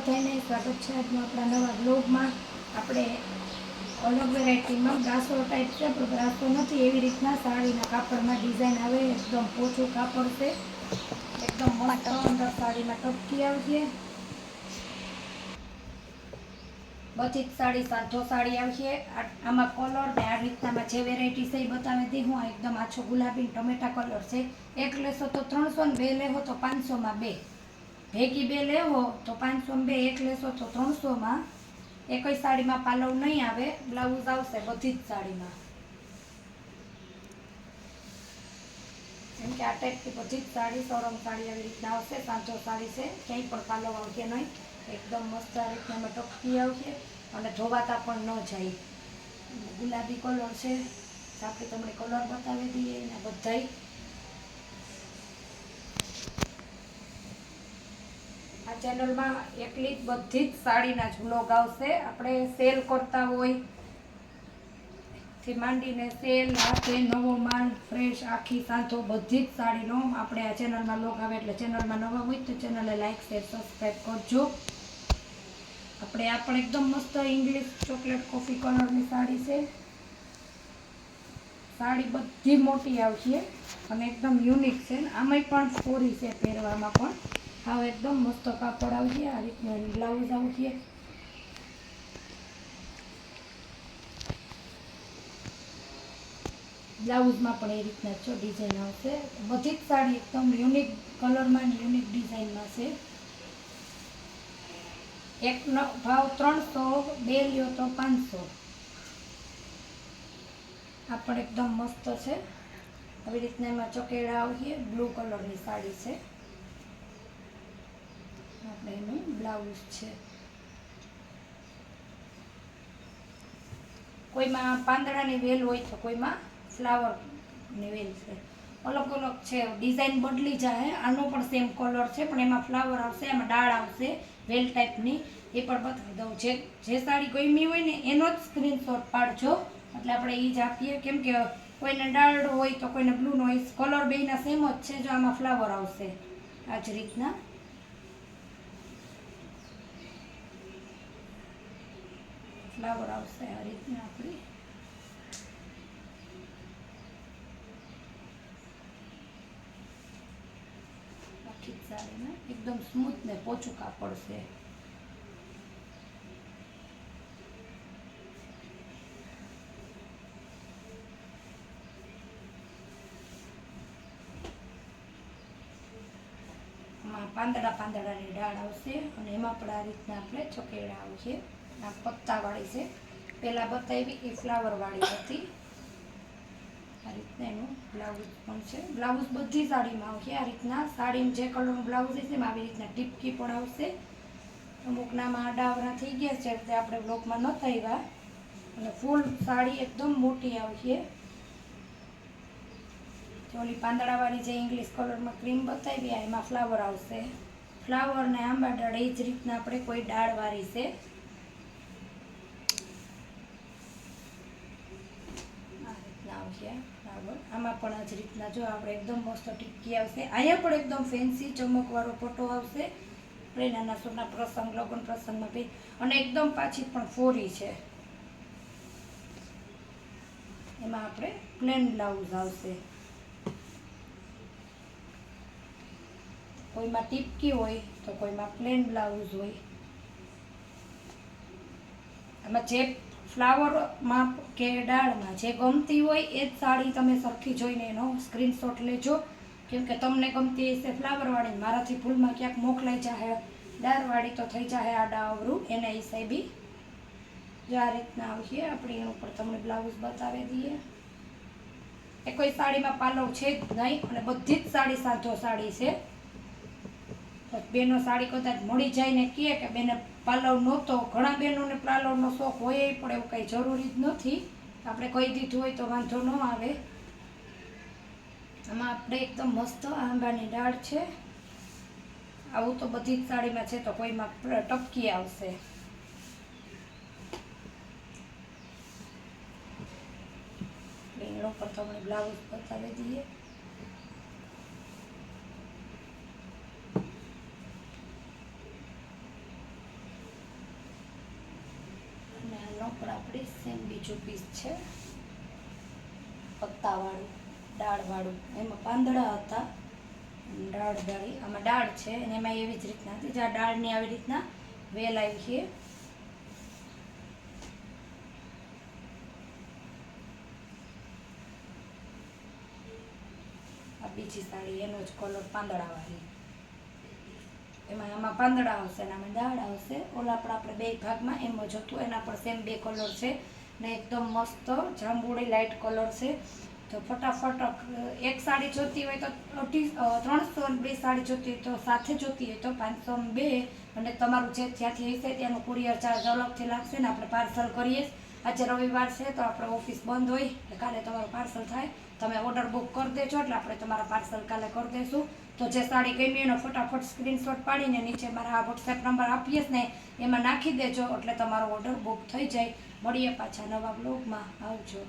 બધાને સ્વાગત છે આજના આપણા નવા બ્લોગમાં। આપણે અલગ વેરાયટીમાં બ્રાસો ટાઈપ છે, પણ બ્રાસો નથી, એવી રીતના સાડીના કાપડમાં ડિઝાઇન આવે, એકદમ પોચું કાપડ છે, એકદમ મસ્ત અંદર સાડીમાં ટપકી આવશે। બધી જ સાડી સાધો સાડી આવશે। આમાં કલર ને આ રીતનામાં જે વેરાયટી છે એ બતાવી દી હું। એકદમ આછો ગુલાબી ટમેટા કલર છે। એક લેશો તો 300 ને બે લેવો તો 500 માં બે। ભેગી બે લેવો તો 500 માં બે, એક લેશો તો 300 માં। એકઈ સાડીમાં પાલવ નહીં આવે, બ્લાઉઝ આવશે બધી જ સાડીમાં। કેમ કે આ ટાઈપની બધી જ સાડી સરમ સાડી આવી રીતના આવશે। સાંધો સાડી છે, ક્યાંય પણ પાલવ આવશે નહીં, એકદમ મસ્ત આ રીતના ટપકી આવશે અને ધોવાતા પણ ન જાય। ગુલાબી કલર છે, આપણે તમને કલર બતાવી દઈએ એના બધાય। આ ચેનલમાં એકલી જ બધી જ સાડીના જ વ્લોગ આવશે। આપણે સેલ કરતા હોય થી માંડીને સેલ, હાથે નવો માલ ફ્રેશ આખી સાંધો બધી જ સાડીનો આપણે આ ચેનલમાં વ્લોગ આવે। એટલે ચેનલમાં નવા હોય તો ચેનલને લાઈક શેર સબસ્ક્રાઈબ કરજો। આપણે આ પણ એકદમ મસ્ત ઇંગ્લિશ ચોકલેટ કોફી કલરની સાડી છે। સાડી બધી મોટી આવશે અને એકદમ યુનિક છે। આમાંય પણ ફોરી છે પહેરવામાં પણ, હવે એકદમ મસ્ત કાપડ આવશે। આ રીતના બ્લાઉઝ આવશે, બ્લાઉઝમાં પણ એ રીતના જો ડિઝાઇન આવશે। બધી જ સાડી એકદમ યુનિક કલરમાં ને યુનિક ડિઝાઇનમાં છે। એકનો ભાવ 300, બે લ્યો તો 500। આ પણ એકદમ મસ્ત છે, આવી રીતના એમાં ચકેડા આવશે। બ્લુ કલરની સાડી છે, આપણે એનું બ્લાઉઝ છે। કોઈમાં પાંદડાની વેલ હોય તો કોઈમાં ફ્લાવરની વેલ છે, અલગ અલગ છે, ડિઝાઇન બદલી જાય। આનો પણ સેમ કલર છે, પણ એમાં ફ્લાવર આવશે, એમાં ડાળ આવશે વેલ ટાઈપની, એ પણ બતાવી દઉં। જે સાડી ગમી હોય ને એનો જ સ્ક્રીનશોટ પાડજો, એટલે આપણે એ જ આપીએ। કેમ કે કોઈને ડાળ હોય તો કોઈને બ્લૂનો હોય, કલર બેયના સેમ જ છે। જો આમાં ફ્લાવર આવશે આ જ રીતના, ફ્લાવર આવશે આ રીતના આપણી। આખી સાડીમાં એકદમ સ્મૂથ ને પોચું કાપડ છે। પાંદડાની ડાળ આવશે અને એમાં પણ આ રીતના આપણે ચકેડા આવશે। આ પત્તાવાળી છે, પહેલાં બતાવી એ ફ્લાવરવાળી હતી। આ રીતના એનું બ્લાઉઝ પણ છે, બ્લાઉઝ બધી સાડીમાં આવશે આ રીતના। સાડીમાં જે કલરનું બ્લાઉઝ હશે એમાં આવી રીતના ટીપકી પણ આવશે। અમુકનામાં આડાવરા થઈ ગયા છે એટલે આપણે બ્લોકમાં નહોતા આવ્યા, અને ફૂલ સાડી એકદમ મોટી આવશે। ઓલી પાંદડાવાળી જે ઇંગ્લિશ કલરમાં ક્રીમ બતાવી એમાં ફ્લાવર આવશે, ફ્લાવર ને આંબા ડાળ એ જ રીતના આપણે કોઈ ડાળવાળી છે। આ રીતના આવશે ફ્લાવર, આમાં પણ આ જ રીતના જો આપણે એકદમ મસ્ત ટીપકી આવશે। અહીંયા પણ એકદમ ફેન્સી ચમકવાળો પટ્ટો આવશે, આપણે નાના સોના પ્રસંગ લગ્ન પ્રસંગમાં બી, અને એકદમ પાછી પણ ફોરી છે। એમાં આપણે પ્લેન બ્લાઉઝ આવશે, કોઈમાં ટીપકી હોય તો કોઈમાં પ્લેન બ્લાઉઝ હોય। આમાં જે ફ્લાવરમાં કે ડાળમાં જે ગમતી હોય એ જ સાડી તમે સરખી જોઈને એનો સ્ક્રીનશોટ લેજો। કેમ કે તમને ગમતી હશે ફ્લાવરવાળી, મારાથી ભૂલમાં ક્યાંક મોકલાઈ જાય ડાળવાળી તો થઈ જાય આડા અવરું, એના હિસાબે જો આ રીતના આવશે। આપણે એનું પણ તમને બ્લાઉઝ બતાવી દઈએ। એ કોઈ સાડીમાં પાલવ છે જ નહીં, અને બધી જ સાડી સાધો સાડી છે। બેનો સાડી કદાચ મળી જાય ને કહે કે બેને પાલવ નહોતો, ઘણા બહેનોને પાલવનો શોખ હોય પણ એવું કંઈ જરૂરી જ નથી, આપણે કહી દીધું હોય તો વાંધો ન આવે। આમાં આપણે એકદમ મસ્ત આંબાની ડાળ છે, આવું તો બધી જ સાડીમાં છે, તો કોઈમાં ટપકી આવશે। એનો પર તમને બ્લાઉઝ બતાવી દઈએ। પણ આપણી સેમ બીજું પીસ છે પત્તાવાળું દાળવાળું. એમાં પાંદડા હતા, દાળી આમાં દાળ છે અને એમાં એવી જ રીતના હતી જ્યાં દાળની આવી રીતના વેલ આવી છે. આ બીજી સાડી એનો જ કલર પાંદડાવાળી, એમાં આમાં પાંદડા આવશે અને આમાં દાળ આવશે. ઓલા પણ આપણે બે ભાગમાં એમ જ હતું, એના પર સેમ બે કલર છે ને એકદમ મસ્ત જાંબુડી લાઇટ કલર છે. તો ફટાફટ એક સાડી જોતી હોય તો 300 સાડી જોતી હોય તો સાથે જોતી હોય તો 502, અને તમારું જે જ્યાંથી હશે ત્યાંનું કુરિયર ચાર્જ અલગથી લાગશે ને આપણે પાર્સલ કરીએ. આજે રવિવાર છે તો આપણે ઓફિસ બંધ હોય એટલે કાલે તમારું પાર્સલ થાય. તમે ઓર્ડર બુક કરી દેજો એટલે આપણે તમારા પાર્સલ કાલે કરી દઈશું. તો જે સાડી ગમી એનો ફટાફટ સ્ક્રીનશોટ પાડીને નીચે મારા વોટ્સએપ નંબર આપીએ ને એમાં નાખી દેજો એટલે તમારો ઓર્ડર બુક થઈ જાય. મળીએ પાછા નવા બ્લોગમાં. આવજો.